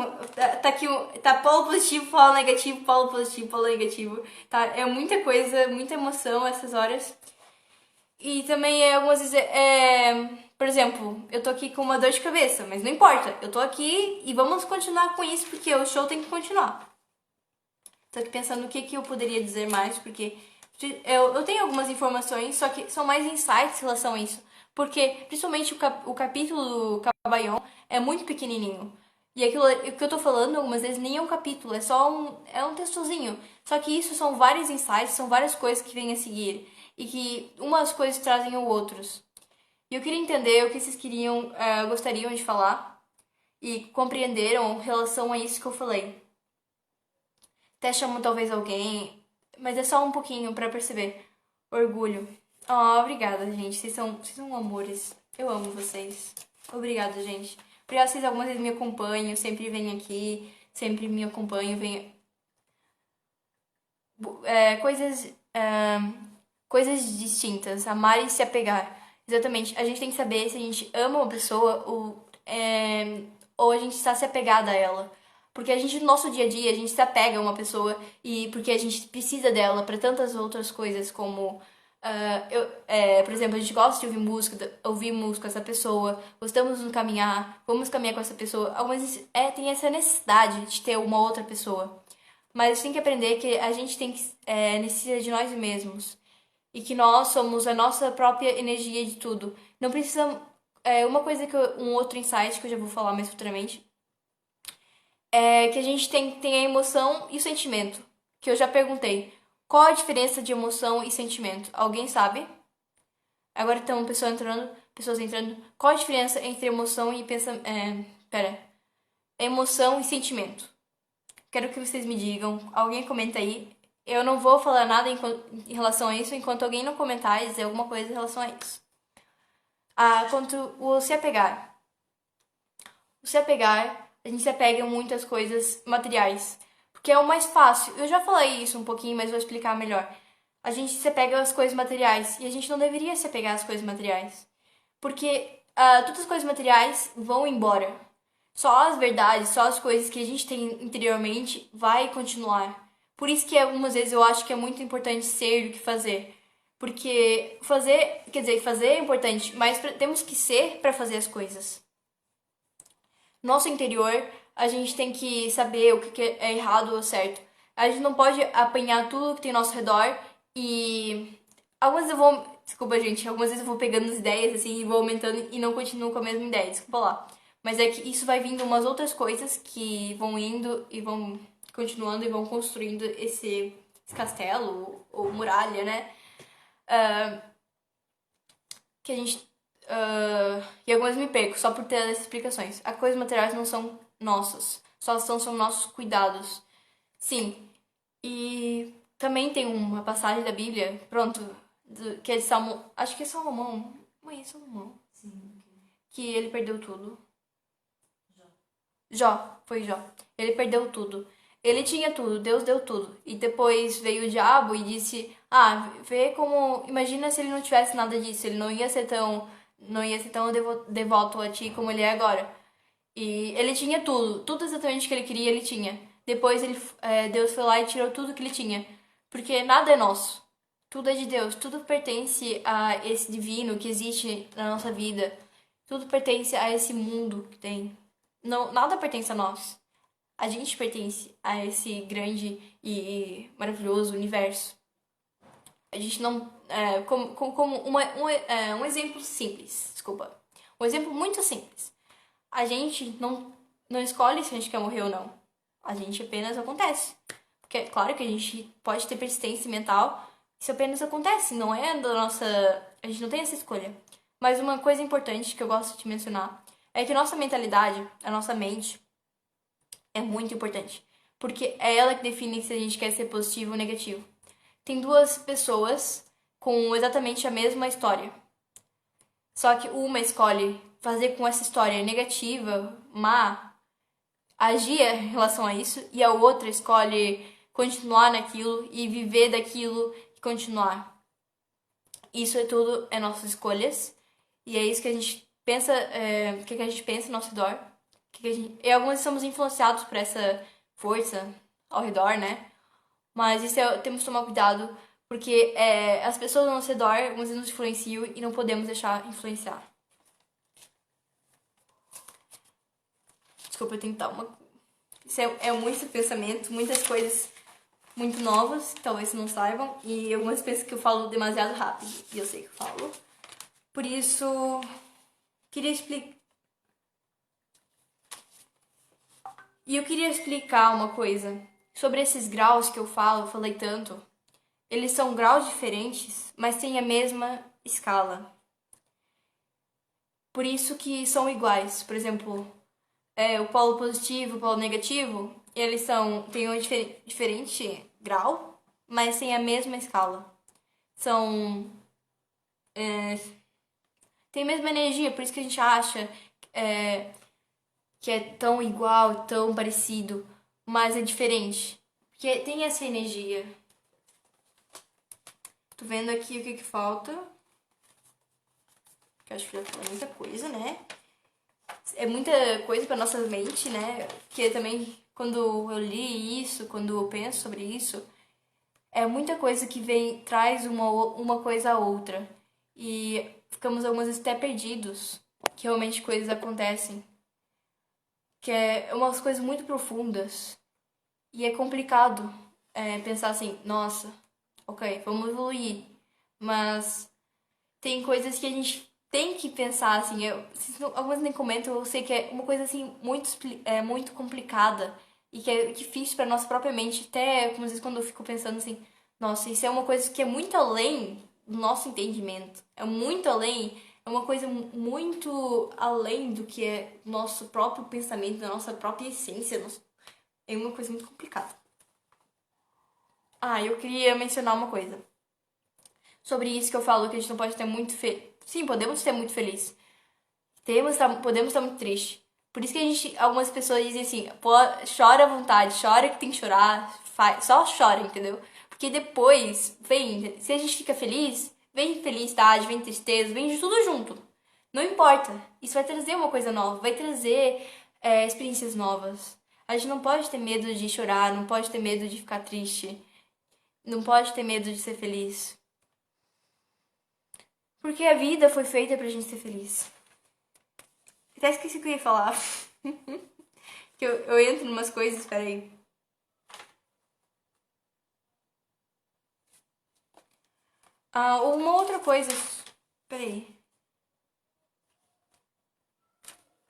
A: Tá aqui. Tá polo positivo, polo negativo, polo positivo, polo negativo. Tá? É muita coisa, muita emoção essas horas. E também algumas vezes. Por exemplo, eu tô aqui com uma dor de cabeça, mas não importa. Eu tô aqui e vamos continuar com isso, porque o show tem que continuar. Tô aqui pensando o que eu poderia dizer mais, porque eu tenho algumas informações, só que são mais insights em relação a isso. Porque, principalmente, o capítulo do Cabayon é muito pequenininho. E aquilo o que eu tô falando, algumas vezes, nem é um capítulo, é um textozinho. Só que isso são vários insights, são várias coisas que vêm a seguir. E que umas coisas trazem outros. E eu queria entender o que vocês gostariam de falar e compreenderam em relação a isso que eu falei. Até chamo talvez alguém, mas é só um pouquinho pra perceber. Orgulho. Oh, obrigada, gente. Vocês são amores. Eu amo vocês. Obrigada, gente. Obrigada, vocês algumas vezes me acompanham, sempre vêm aqui, sempre me acompanham, vêm. Coisas, coisas distintas. Amar e se apegar. Exatamente. A gente tem que saber se a gente ama uma pessoa ou a gente está se apegada a ela. Porque a gente, no nosso dia a dia, a gente se apega a uma pessoa e porque a gente precisa dela para tantas outras coisas, como, por exemplo, a gente gosta de ouvir música com essa pessoa, gostamos de caminhar, vamos caminhar com essa pessoa. Algumas vezes tem essa necessidade de ter uma outra pessoa. mas a gente tem que aprender que a gente tem que necessita de nós mesmos e que nós somos a nossa própria energia de tudo. Não precisa uma coisa um outro insight que eu já vou falar mais futuramente é que a gente tem a emoção e o sentimento, que eu já perguntei. Qual a diferença de emoção e sentimento? Alguém sabe? Agora estão pessoas entrando. Qual a diferença entre emoção e pensamento? Emoção e sentimento. Quero que vocês me digam. Alguém comenta aí. Eu não vou falar nada em relação a isso enquanto alguém não comentar e dizer alguma coisa em relação a isso. Quanto o se apegar. O se apegar, a gente se apega em muitas coisas materiais. Porque é o mais fácil. Eu já falei isso um pouquinho, mas vou explicar melhor. A gente se apega às coisas materiais. E a gente não deveria se apegar às coisas materiais. Porque todas as coisas materiais vão embora. Só as verdades, só as coisas que a gente tem interiormente vai continuar. Por isso que algumas vezes eu acho que é muito importante ser do que fazer. Porque fazer é importante, mas temos que ser para fazer as coisas. Nosso interior, a gente tem que saber o que é errado ou certo. A gente não pode apanhar tudo que tem ao nosso redor e algumas vezes eu vou, desculpa gente, algumas vezes eu vou pegando as ideias assim e vou aumentando e não continuo com a mesma ideia, desculpa lá. Mas é que isso vai vindo umas outras coisas que vão indo e vão continuando e vão construindo esse castelo ou muralha, né? Que a gente. E algumas me perco só por ter essas explicações. As coisas materiais não são nossas, só são nossos cuidados. Sim. E também tem uma passagem da Bíblia, pronto, que é de Salmo. Acho que é Salomão. Mãe, é Salomão.
B: Sim.
A: Que ele perdeu tudo. Foi Jó. Ele perdeu tudo. Ele tinha tudo, Deus deu tudo. E depois veio o diabo e disse: vê como. Imagina se ele não tivesse nada disso, ele não ia ser tão. Não ia ser tão devoto a ti como ele é agora. E ele tinha tudo, tudo exatamente o que ele queria, ele tinha. Depois Deus foi lá e tirou tudo que ele tinha. Porque nada é nosso. Tudo é de Deus, tudo pertence a esse divino que existe na nossa vida. Tudo pertence a esse mundo que tem. Não, nada pertence a nós. A gente pertence a esse grande e maravilhoso universo. A gente não. Como um exemplo simples, desculpa. Um exemplo muito simples. A gente não escolhe se a gente quer morrer ou não. A gente apenas acontece. Porque é claro que a gente pode ter persistência mental, isso apenas acontece, não é da nossa. A gente não tem essa escolha. Mas uma coisa importante que eu gosto de mencionar é que a nossa mentalidade, a nossa mente, é muito importante. Porque é ela que define se a gente quer ser positivo ou negativo. Tem duas pessoas com exatamente a mesma história. Só que uma escolhe fazer com essa história negativa, má, agir em relação a isso, e a outra escolhe continuar naquilo e viver daquilo e continuar. Isso é tudo nossas escolhas. E é isso que a gente pensa, o que a gente pensa ao nosso redor. E algumas somos influenciados por essa força ao redor, né? Mas temos que tomar cuidado, porque as pessoas ao nosso redor, algumas vezes nos influenciam e não podemos deixar influenciar. Desculpa, eu tenho que dar uma. Isso é muito pensamento, muitas coisas muito novas, que talvez vocês não saibam, e algumas coisas que eu falo demasiado rápido, e eu sei que eu falo. Por isso, queria explicar. E eu queria explicar uma coisa sobre esses graus que eu falei tanto. Eles são graus diferentes, mas têm a mesma escala. Por isso que são iguais. Por exemplo, o polo positivo e o polo negativo, eles têm um diferente grau, mas têm a mesma escala. Tem a mesma energia, por isso que a gente acha que é tão igual, tão parecido, mas é diferente. Porque tem essa energia. Tô vendo aqui o que falta. Que eu acho que já falei muita coisa, né? É muita coisa pra nossa mente, né? Porque também, quando eu li isso, quando eu penso sobre isso, é muita coisa que traz uma coisa a outra. E ficamos algumas vezes até perdidos, que realmente coisas acontecem. Que é umas coisas muito profundas. E é complicado pensar assim, nossa, ok, vamos evoluir. Mas tem coisas que a gente tem que pensar, assim, algumas nem comentam, eu sei que é uma coisa assim muito complicada e que é difícil para nossa própria mente, até às vezes quando eu fico pensando assim, nossa, isso é uma coisa que é muito além do nosso entendimento, é muito além, é uma coisa muito além do que é nosso próprio pensamento, da nossa própria essência, é uma coisa muito complicada. Ah, eu queria mencionar uma coisa sobre isso que eu falo, que a gente não pode ter muito Sim, podemos ter muito feliz. Podemos estar muito triste. Por isso que algumas pessoas dizem assim, pô, chora à vontade, chora que tem que chorar, só chora, entendeu? Porque depois vem, se a gente fica feliz, vem felicidade, vem tristeza, vem de tudo junto. Não importa. Isso vai trazer uma coisa nova, vai trazer experiências novas. A gente não pode ter medo de chorar, não pode ter medo de ficar triste, não pode ter medo de ser feliz. Porque a vida foi feita pra gente ser feliz. Até esqueci o que eu ia falar. Que eu entro em umas coisas, peraí. Ah, uma outra coisa. Peraí.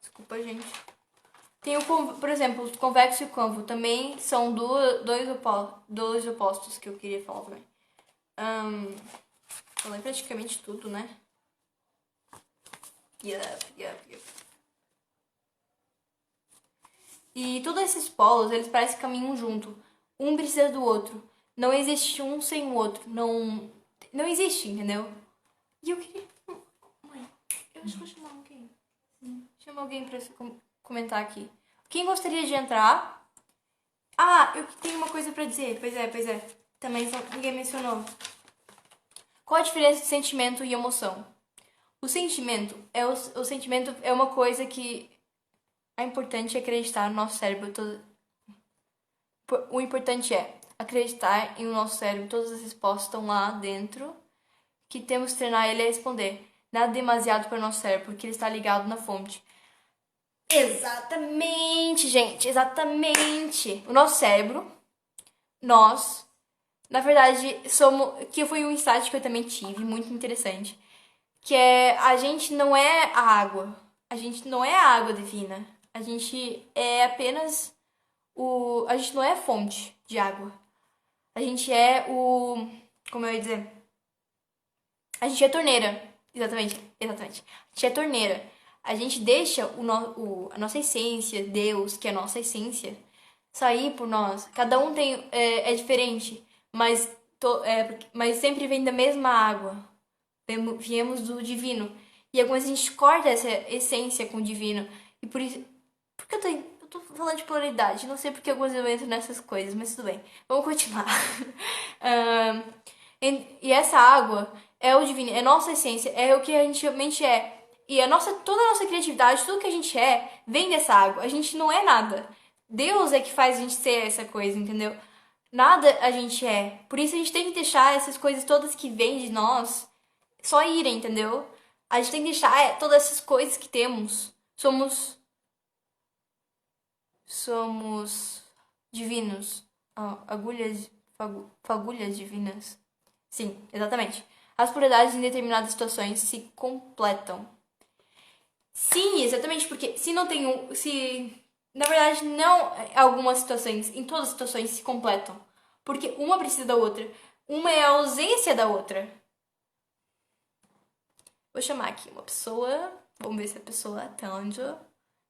A: Desculpa, gente. Tem por exemplo, o convexo e o côncavo. Também são dois opostos que eu queria falar também. Falei praticamente tudo, né? Yep. E todos esses polos, eles parecem que caminham junto. Um precisa do outro. Não existe um sem o outro. Não existe, entendeu? E eu queria... Mãe, eu acho que vou chamar alguém. Chama alguém pra comentar aqui. Quem gostaria de entrar? Ah, eu tenho uma coisa pra dizer. Pois é. Também ninguém mencionou. Qual a diferença de sentimento e emoção? O sentimento é uma coisa que é importante acreditar no nosso cérebro. O importante é acreditar em o nosso cérebro. Todas as respostas estão lá dentro. Que temos que treinar ele a responder. Nada demasiado para o nosso cérebro, porque ele está ligado na fonte. Exatamente, gente, exatamente. O nosso cérebro, nós, na verdade, que foi um insight que eu também tive, muito interessante, que é a gente não é a água. A gente não é a água divina. A gente é apenas a gente não é a fonte de água. A gente é como eu ia dizer? A gente é torneira. Exatamente. A gente é torneira. A gente deixa a nossa essência, Deus, que é a nossa essência, sair por nós. Cada um é diferente, mas sempre vem da mesma água. Viemos do divino. E algumas a gente corta essa essência com o divino. E por isso. Porque eu tô falando de pluralidade. Não sei porque algumas eu entro nessas coisas, mas tudo bem. Vamos continuar. E essa água é o divino, é nossa essência, é o que a gente realmente é. E toda a nossa criatividade, tudo que a gente é, vem dessa água. A gente não é nada. Deus é que faz a gente ser essa coisa, entendeu? Nada a gente é. Por isso a gente tem que deixar essas coisas todas que vêm de nós só irem, entendeu? A gente tem que deixar todas essas coisas que temos. Somos divinos. Fagulhas divinas. Sim, exatamente. As pluralidades em determinadas situações se completam. Sim, exatamente, porque se não tem na verdade, não algumas situações, em todas as situações se completam. Porque uma precisa da outra. Uma é a ausência da outra. Vou chamar aqui uma pessoa. Vamos ver se a pessoa atende.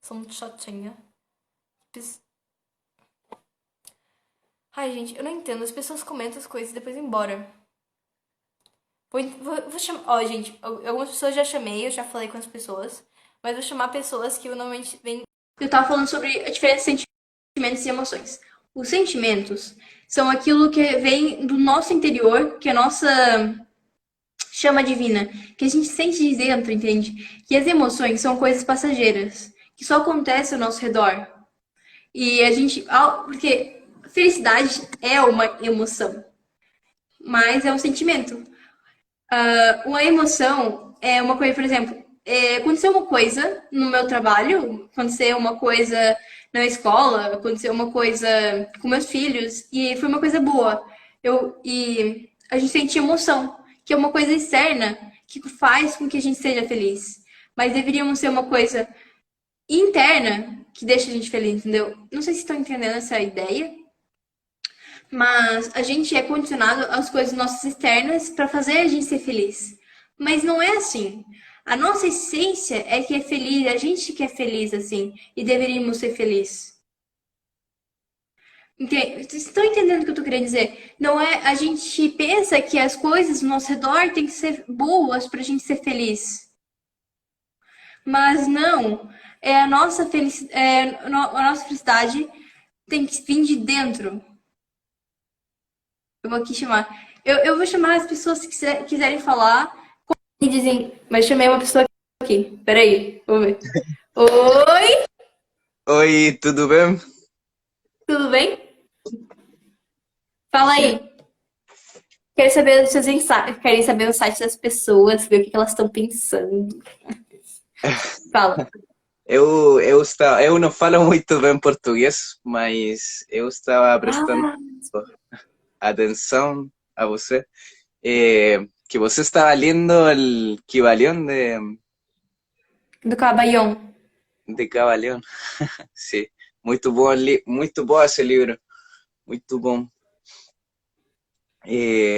A: Sou muito chatinha. Ai, gente, eu não entendo. As pessoas comentam as coisas e depois vão embora. Vou chamar. Ó, gente, algumas pessoas já chamei, eu já falei com as pessoas. Mas vou chamar pessoas que eu normalmente venho. Eu tava falando sobre a diferença entre sentimentos e emoções. Os sentimentos são aquilo que vem do nosso interior, que é a nossa chama divina, que a gente sente de dentro, entende? E as emoções são coisas passageiras, que só acontecem ao nosso redor. E a gente. Porque felicidade é uma emoção, mas é um sentimento. Uma emoção é uma coisa, por exemplo, aconteceu uma coisa no meu trabalho, aconteceu uma coisa na escola, aconteceu uma coisa com meus filhos, e foi uma coisa boa. E a gente sente emoção, que é uma coisa externa, que faz com que a gente seja feliz. Mas deveríamos ser uma coisa interna que deixa a gente feliz, entendeu? Não sei se estão entendendo essa ideia, mas a gente é condicionado às coisas nossas externas para fazer a gente ser feliz. Mas não é assim. A nossa essência é que é feliz, a gente que é feliz assim, e deveríamos ser felizes. Vocês estão entendendo o que eu tô querendo dizer? Não é, a gente pensa que as coisas ao nosso redor têm que ser boas pra gente ser feliz. Mas não, a nossa felicidade tem que vir de dentro. Eu vou aqui chamar. Eu vou chamar as pessoas que quiserem falar e dizem, mas chamei uma pessoa aqui. Peraí, vou ver. Oi,
B: Oi, tudo bem?
A: tudo bem? Fala
B: Sim.
A: aí. Quero saber os seus insights, querem saber os sites das pessoas, ver o que elas estão pensando. Fala.
B: Eu não falo muito bem português, mas eu estava prestando
A: Ah,
B: atenção a você. Que você estava lendo o Kybalion
A: do Cabaion.
B: de Kybalion. Sim, muito bom, muito bom esse livro, muito bom.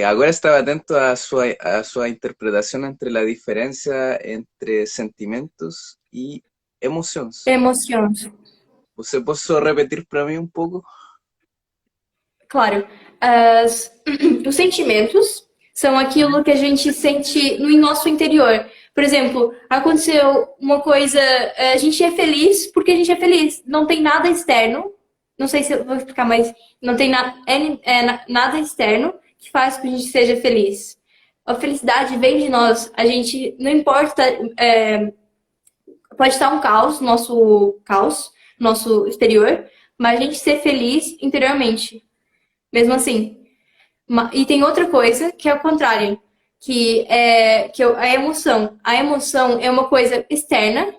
B: Agora estava atento à sua interpretação entre a diferença entre sentimentos e emoções.
A: Emoções.
B: Você pode repetir para mim um pouco?
A: Claro, os sentimentos são aquilo que a gente sente no nosso interior. Por exemplo, aconteceu uma coisa, a gente é feliz porque a gente é feliz. Não tem nada externo. Não sei se eu vou explicar, mas não tem nada externo que faz com que a gente seja feliz. A felicidade vem de nós. A gente, não importa, pode estar um caos, nosso exterior, mas a gente ser feliz interiormente. Mesmo assim. E tem outra coisa que é o contrário, que é a emoção. A emoção é uma coisa externa,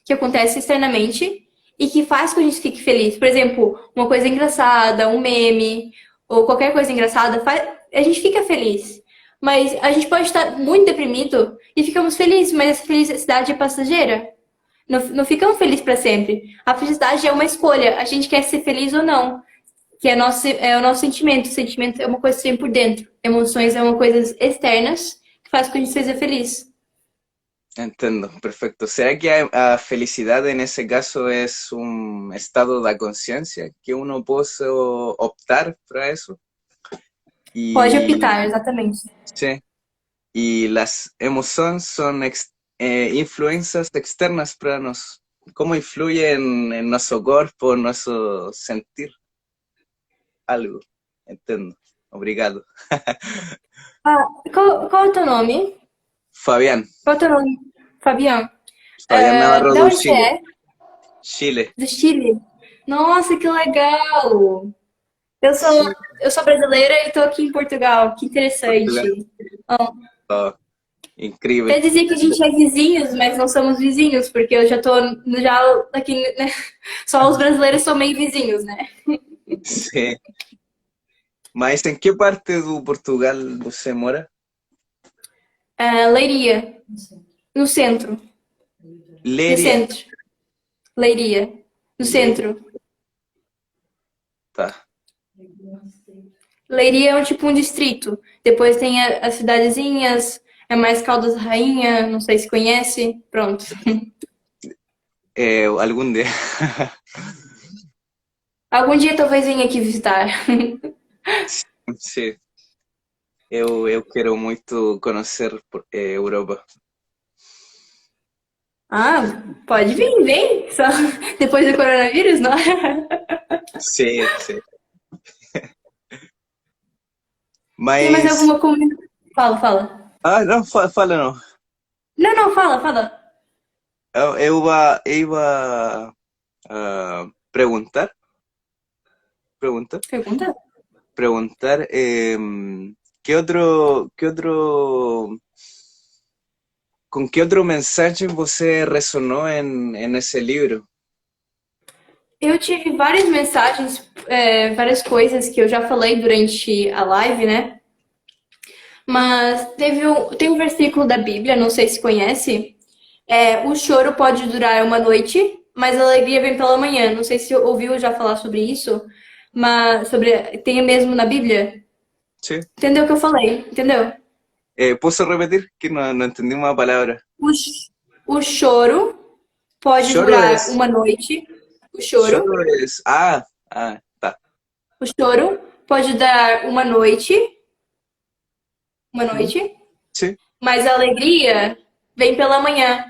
A: que acontece externamente, e que faz com que a gente fique feliz. Por exemplo, uma coisa engraçada, um meme, ou qualquer coisa engraçada, a gente fica feliz. Mas a gente pode estar muito deprimido e ficamos felizes, mas essa felicidade é passageira. Não ficamos felizes para sempre. A felicidade é uma escolha. A gente quer ser feliz ou não. Que é o nosso sentimento. O sentimento é uma coisa que vem por dentro. Emoções é uma coisa externas que faz com que a gente seja feliz.
B: Entendo, perfecto. ¿Será que a felicidad en ese caso es un estado de conciencia que uno puede optar para eso?
A: Pode
B: Y,
A: optar, exatamente.
B: sí, y las emociones son influencias externas para nos. ¿Cómo influyen en nuestro cuerpo, en nuestro sentir algo? Entiendo. Obrigado.
A: Ah, qual é o teu nome?
B: Fabián,
A: Qual é o teu nome? Fabiano.
B: Fabián Navarro
A: Da
B: do
A: onde você
B: Chile.
A: é?
B: Chile.
A: Do Chile? Nossa, que legal! Eu sou,
B: Sí,
A: eu sou brasileira e estou aqui em Portugal. Que
B: Portugal.
A: interessante. Ó,
B: Oh, incrível.
A: até dizer que a gente é vizinhos, mas não somos vizinhos, porque eu já tô já aqui, né? Só os brasileiros são meio vizinhos, né?
B: Sí. Mas em que parte do Portugal você mora?
A: Leiria, no centro. No
B: Léria.
A: centro. Leiria, no
B: Léria.
A: centro.
B: Tá.
A: Leiria é um tipo um distrito. Depois tem as cidadezinhas, é mais Caldas da Rainha, não sei se conhece. Pronto.
B: Algum dia.
A: Algum dia talvez venha aqui visitar.
B: Sim. Eu quero muito conhecer Europa.
A: Ah, pode vir, vem. Só depois do coronavírus, não?
B: Sim, sim.
A: Tem mais
B: Mas.
A: alguma comunidade? Fala, fala.
B: Ah, não, fala não.
A: Não, não, fala, fala.
B: Eu ia perguntar, perguntar,
A: Pergunta?
B: perguntar que outro com que outro mensagem você ressonou nesse livro?
A: Eu tive várias mensagens, várias coisas que eu já falei durante a live, né? Mas tem um versículo da Bíblia, não sei se conhece. O choro pode durar uma noite, mas a alegria vem pela manhã. Não sei se ouviu já falar sobre isso, mas tem mesmo na Bíblia.
B: Sí.
A: Entendeu o que eu falei? Entendeu?
B: ¿Puedo repetir? Que no entendí una palabra.
A: O choro pode
B: Choro
A: durar
B: es.
A: uma noite. O choro,
B: Choro es. Está.
A: o choro pode durar uma
B: Ujú.
A: noite,
B: Sí,
A: mas a alegria vem pela manhã.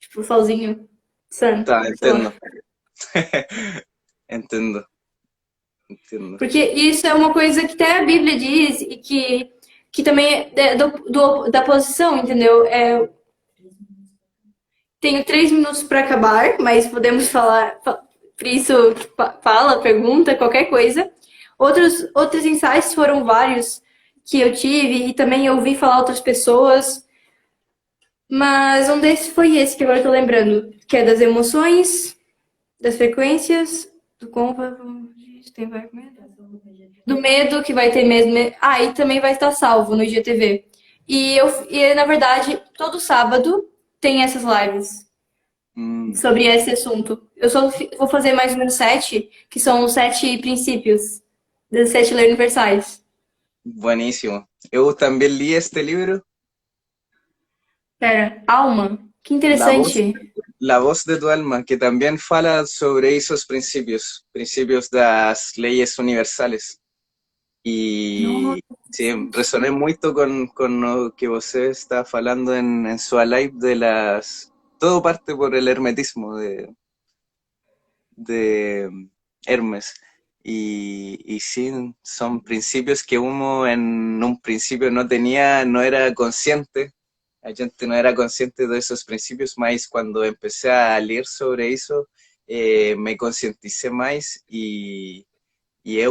A: Tipo, o solzinho, sun,
B: está,
A: sei lá.
B: entiendo. Entiendo, entiendo.
A: Porque isso é uma coisa que até a Bíblia diz e que também é da posição, entendeu? Tenho 3 minutos para acabar, mas podemos falar. Por isso, fala, pergunta, qualquer coisa. Outros insights foram vários que eu tive e também eu ouvi falar outras pessoas. Mas um desses foi esse que agora eu tô lembrando, que é das emoções, das frequências, do como tem vai com medo. Do medo que vai ter mesmo. E também vai estar salvo no IGTV. Na verdade, todo sábado tem essas lives
B: Mm,
A: sobre esse assunto. Eu só vou fazer mais ou menos 7, que são os 7 princípios das 7 leis universais.
B: buenísimo. Eu también leí este libro,
A: Pera, alma? Que
B: La voz,
A: interessante.
B: La voz de tu alma, que también fala sobre esos principios, principios de las leyes universales.
A: Nossa,
B: Y sí, resoné mucho con lo que você está falando en su live de las... Todo parte por el hermetismo de Hermes. Y sí, son principios que uno en un principio no tenía, no era consciente. La gente no era consciente de esos principios, más cuando empecé a leer sobre eso, me concienticé más y he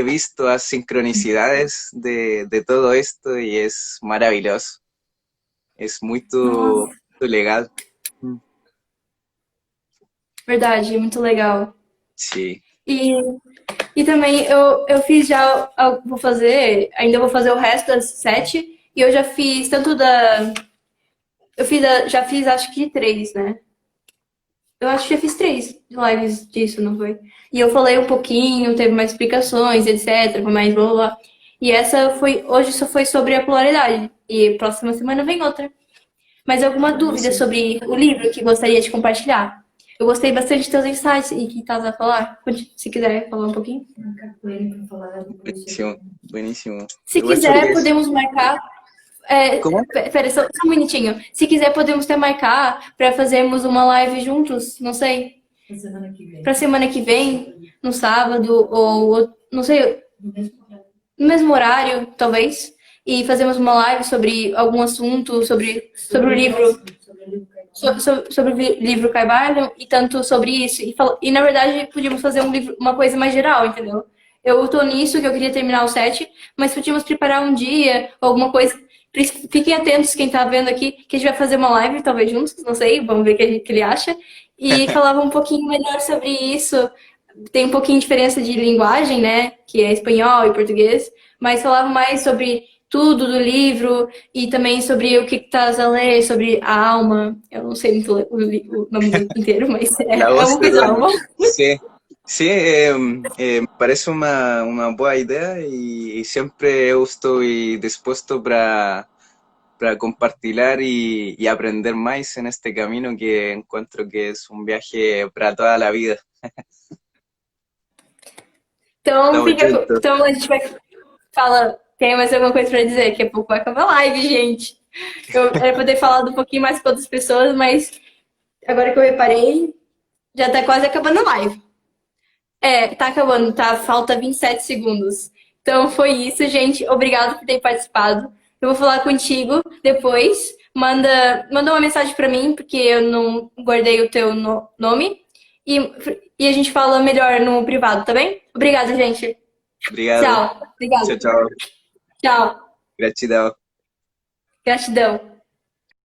B: visto las sincronicidades de todo esto y es maravilloso. Es muy
A: nossa,
B: legal.
A: verdade, muito legal.
B: Sí.
A: E, e também eu fiz já, ainda vou fazer o resto das 7, e eu já fiz tanto já fiz acho que 3, né? Eu acho que já fiz 3 lives disso, não foi? E eu falei um pouquinho, teve mais explicações, etc, mais blá blá blá. E hoje só foi sobre a polaridade, e próxima semana vem outra. Mas alguma dúvida
B: Buenísimo.
A: sobre o livro que gostaria de compartilhar? Eu gostei bastante dos teus insights e que estás a falar. Se quiser falar um pouquinho.
B: Buenísimo, buenísimo.
A: Se
B: Eu acho que
A: quiser,
B: es...
A: podemos marcar.
B: ¿Cómo?
A: Pera, só um minutinho. Se quiser, podemos até marcar para fazermos uma live juntos. Não sei. Para semana que vem, no sábado, ou não sei, no mesmo horário, talvez. E fazemos uma live sobre algum assunto, sobre o livro. Sobre o livro Carvalho e tanto sobre isso. E na verdade, podíamos fazer uma coisa mais geral, entendeu? Eu tô nisso, que eu queria terminar o 7, mas podíamos preparar um dia, alguma coisa. Fiquem atentos, quem tá vendo aqui, que a gente vai fazer uma live, talvez juntos, não sei, vamos ver o que ele acha. E falava um pouquinho melhor sobre isso. Tem um pouquinho de diferença de linguagem, né? Que é espanhol e português, mas falava mais sobre tudo do livro e também sobre o que estás a ler, sobre a alma. Eu não sei muito o nome inteiro, mas
B: La
A: é
B: voz
A: uma
B: de
A: coisa
B: tu alma.
A: alma.
B: Sí, sí, me parece una buena idea y siempre estoy dispuesto para compartir y aprender más en este camino que encuentro que es un viaje para toda la vida.
A: Então,
B: Estamos juntos.
A: então a gente vai falar. Tem mais alguma coisa pra dizer? Daqui a pouco vai acabar a live, gente. Eu era poder falar um pouquinho mais com outras pessoas, mas agora que eu reparei, já tá quase acabando a live. Tá acabando, tá? Falta 27 segundos. Então foi isso, gente. Obrigado por ter participado. Eu vou falar contigo depois. Manda uma mensagem pra mim, porque eu não guardei o teu nome. E, e a gente fala melhor no privado, tá bem? Obrigada, gente.
B: Obrigado.
A: Tchau. Obrigada.
B: Chao, chao.
A: Tchau.
B: Gracias.
A: Gratidão.